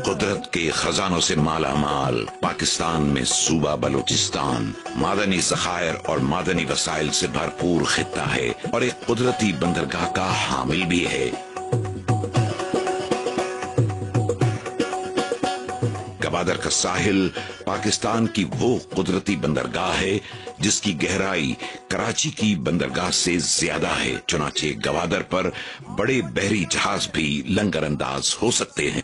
قدرت کے خزانوں سے مالا مال پاکستان میں صوبہ بلوچستان معدنی ذخائر اور معدنی وسائل سے بھرپور خطہ ہے اور ایک قدرتی بندرگاہ کا حامل بھی ہے۔ گوادر کا ساحل پاکستان کی وہ قدرتی بندرگاہ ہے جس کی گہرائی کراچی کی بندرگاہ سے زیادہ ہے، چنانچہ گوادر پر بڑے بحری جہاز بھی لنگر انداز ہو سکتے ہیں۔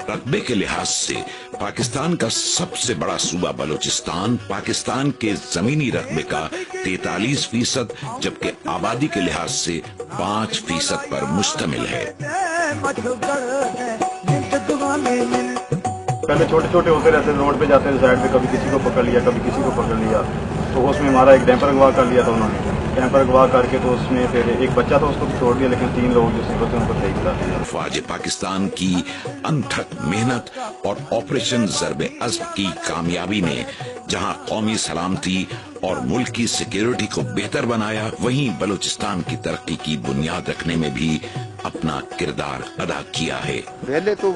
رقبے کے لحاظ سے پاکستان کا سب سے بڑا صوبہ بلوچستان پاکستان کے زمینی رقبے کا 43% جبکہ آبادی کے لحاظ سے 5% پر مشتمل ہے۔ پہلے چھوٹے چھوٹے ہوتے رہتے روڈ پہ جاتے تھے، سائڈ پہ کبھی کسی کو پکڑ لیا کبھی کسی کو پکڑ لیا، تو اس میں ہمارا ایک ڈیمپر اغوا کر لیا تھا انہوں نے، ڈیمپر اغوا کر کے تو اس میں پھر ایک بچہ تھا اس کو چھوڑ دیا، لیکن 3 لوگ جو سیکھتے ان کو شہید کر دیا۔ فوج پاکستان کی انتھک محنت اور آپریشن ضرب عزم کی کامیابی نے جہاں قومی سلامتی اور ملک کی سیکیورٹی کو بہتر بنایا، وہیں بلوچستان کی ترقی کی بنیاد رکھنے میں بھی اپنا کردار ادا کیا ہے۔ پہلے تو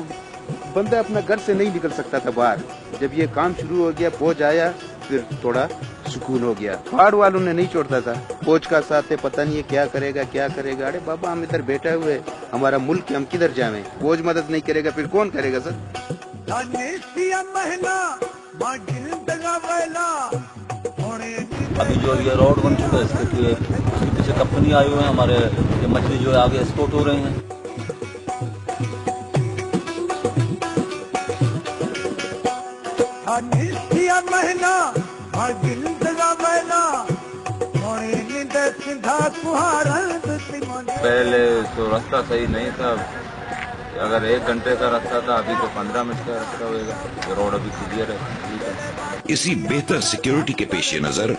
بندہ اپنا گھر سے نہیں نکل سکتا تھا باہر، جب یہ کام شروع ہو گیا فوج آیا پھر تھوڑا سکون ہو گیا۔ پہاڑ والوں نے نہیں چھوڑتا تھا، فوج کا ساتھ ہے، پتہ نہیں ہے کیا کرے گا، ارے بابا ہم ادھر بیٹھے ہوئے، ہمارا ملک ہم کدھر جائیں، فوج مدد نہیں کرے گا پھر کون کرے گا سر؟ ابھی جو یہ روڈ بن چکا ہے اس کے پیچھے کمپنی آئی ہوئے ہیں، ہمارے یہ مچھلی جو ہے آگے ایکسپورٹ ہو رہے ہیں۔ پہلے تو راستہ صحیح نہیں تھا، اگر 1 گھنٹے کا راستہ تھا ابھی تو 15 منٹ کا راستہ ہوئے گا، یہ روڈ ابھی کلیئر ہے۔ اسی بہتر سیکیورٹی کے پیش نظر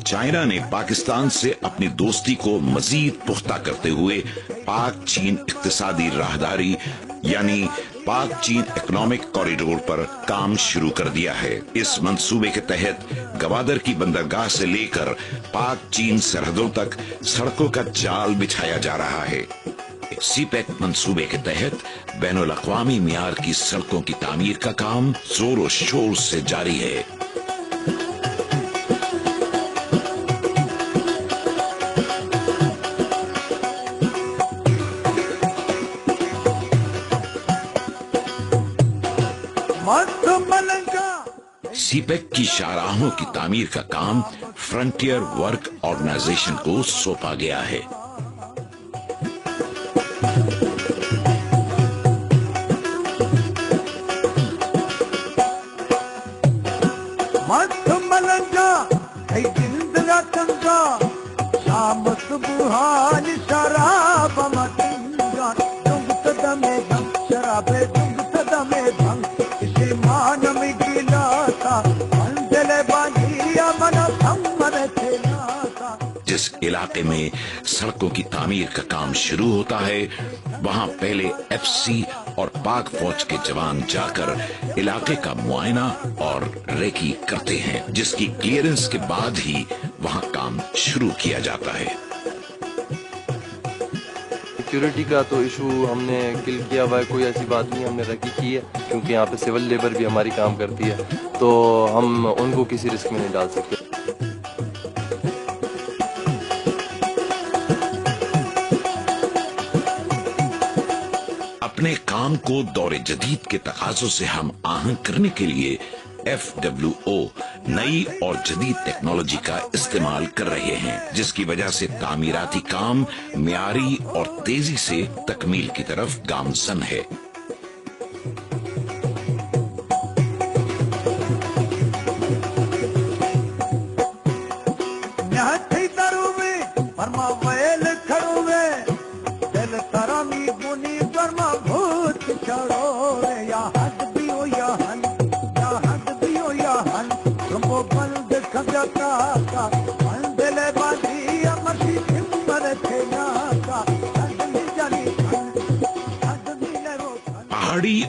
چائنا نے پاکستان سے اپنی دوستی کو مزید پختہ کرتے ہوئے پاک چین اقتصادی راہداری یعنی پاک چین اکنامک کوریڈور پر کام شروع کر دیا ہے۔ اس منصوبے کے تحت گوادر کی بندرگاہ سے لے کر پاک چین سرحدوں تک سڑکوں کا جال بچھایا جا رہا ہے۔ سی پیک منصوبے کے تحت بین الاقوامی معیار کی سڑکوں کی تعمیر کا کام زور و شور سے جاری ہے۔ سی پیک کی شاہراہوں کی تعمیر کا کام فرنٹیئر ورک آرگنائزیشن کو سونپا گیا ہے۔ جس علاقے میں سڑکوں کی تعمیر کا کام شروع ہوتا ہے وہاں پہلے ایف سی اور پاک فوج کے جوان جا کر علاقے کا معائنہ اور ریکی کرتے ہیں، جس کی کلیئرنس کے بعد ہی وہاں کام شروع کیا جاتا ہے۔ سیکیورٹی کا تو ایشو ہم نے کل کیا ہوا ہے، کوئی ایسی بات نہیں ہم نے ریکی کی ہے، کیونکہ یہاں پہ سول لیبر بھی ہماری کام کرتی ہے تو ہم ان کو کسی رسک میں نہیں ڈال سکتے۔ اپنے کام کو دور جدید کے تقاضوں سے ہم آہنگ کرنے کے لیے FWO نئی اور جدید ٹیکنالوجی کا استعمال کر رہے ہیں، جس کی وجہ سے تعمیراتی کام معیاری اور تیزی سے تکمیل کی طرف گامزن ہے۔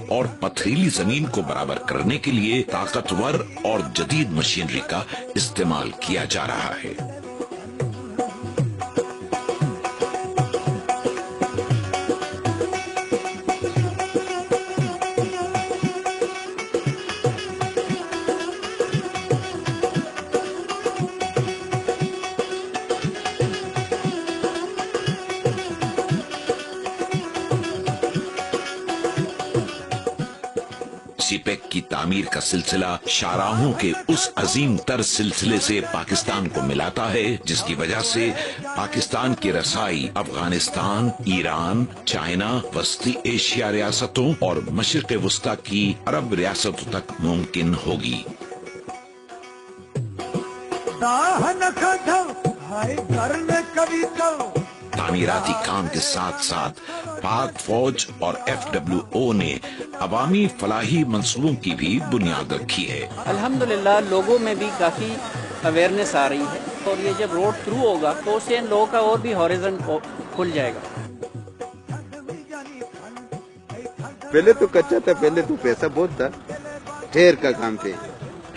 اور پتھریلی زمین کو برابر کرنے کے لیے طاقتور اور جدید مشینری کا استعمال کیا جا رہا ہے۔ سی پیک کی تعمیر کا سلسلہ شاہراہوں کے اس عظیم تر سلسلے سے پاکستان کو ملاتا ہے جس کی وجہ سے پاکستان کی رسائی افغانستان، ایران، چائنا، وسطی ایشیا ریاستوں اور مشرق وسطی کی عرب ریاستوں تک ممکن ہوگی۔ تعمیراتی کام کے ساتھ ساتھ پاک فوج اور FWO نے عوامی فلاحی منصوبوں کی بھی بنیاد رکھی ہے۔ الحمدللہ لوگوں میں بھی کافی اویئرنیس آ رہی ہے اور یہ جب روڈ تھرو ہوگا تو اس سے ان لوگوں کا اور بھی ہاریزن کھل جائے گا۔ پہلے تو کچا تھا، پہلے تو پیسہ بہت تھا، ٹھیر کا کام تھے،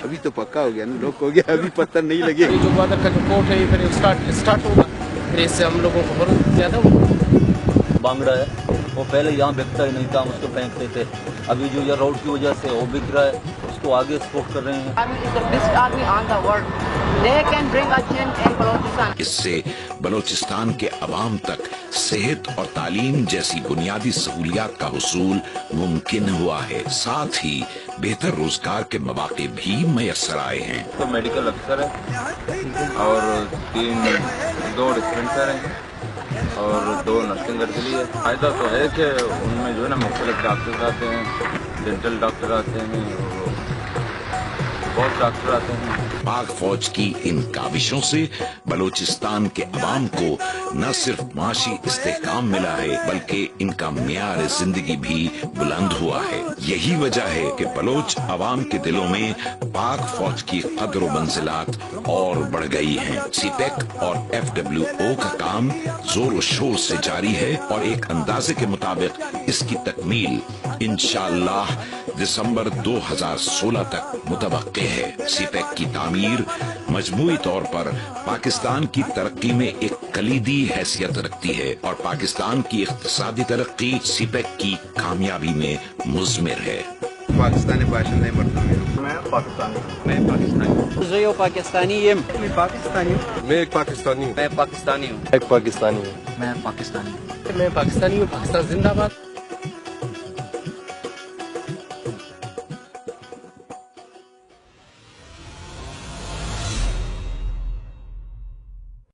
ابھی تو پکا ہو گیا نا، لوگ ہو گیا، ابھی پتھر نہیں لگے۔ جو گوادر کا جو کوٹ ہے پھر اسٹارٹ ہوگا، پھر اس سے ہم لوگوں کو بہت زیادہ بانگڑا ہے وہ پہلے یہاں بکتا ہی نہیں تھا، ہم اس کو پھینکتے تھے، ابھی جو یہ روڈ کی وجہ سے وہ بک رہا ہے، اس کو آگے سپورٹ کر رہے ہیں۔ اس سے بلوچستان کے عوام تک صحت اور تعلیم جیسی بنیادی سہولیات کا حصول ممکن ہوا ہے، ساتھ ہی بہتر روزگار کے مواقع بھی میسر آئے ہیں۔ تو میڈیکل افسر ہے اور 2 ڈسپینسر ہیں اور 2 نرسنگ ارسلی ہے۔ فائدہ تو ہے کہ ان میں جو ہے نا مختلف ڈاکٹر آتے ہیں، ڈینٹل ڈاکٹر آتے ہیں اور بہت ڈاکٹر آتے ہیں۔ پاک فوج کی ان کاوشوں سے بلوچستان کے عوام کو نہ صرف معاشی استحکام ملا ہے بلکہ ان کا معیار زندگی بھی بلند ہوا ہے۔ یہی وجہ ہے کہ بلوچ عوام کے دلوں میں پاک فوج کی قدر و منزلات اور بڑھ گئی ہیں۔ سی پیک اور FWO کا کام زور و شور سے جاری ہے اور ایک اندازے کے مطابق اس کی تکمیل انشاءاللہ دسمبر 2016 تک متوقع ہے۔ سی پیک کی تعمیر مجموعی طور پر پاکستان کی ترقی میں ایک کلیدی حیثیت رکھتی ہے اور پاکستان کی اقتصادی ترقی سی پیک کی کامیابی میں مضمر ہے۔ پاکستانی باشندے مردوں میں پاکستانی میں پاکستانی میں ایک پاکستانی ہوں۔ میں پاکستانی ہوں۔ ایک پاکستانی ہوں۔ میں پاکستانی ہوں، پاکستان زندہ باد۔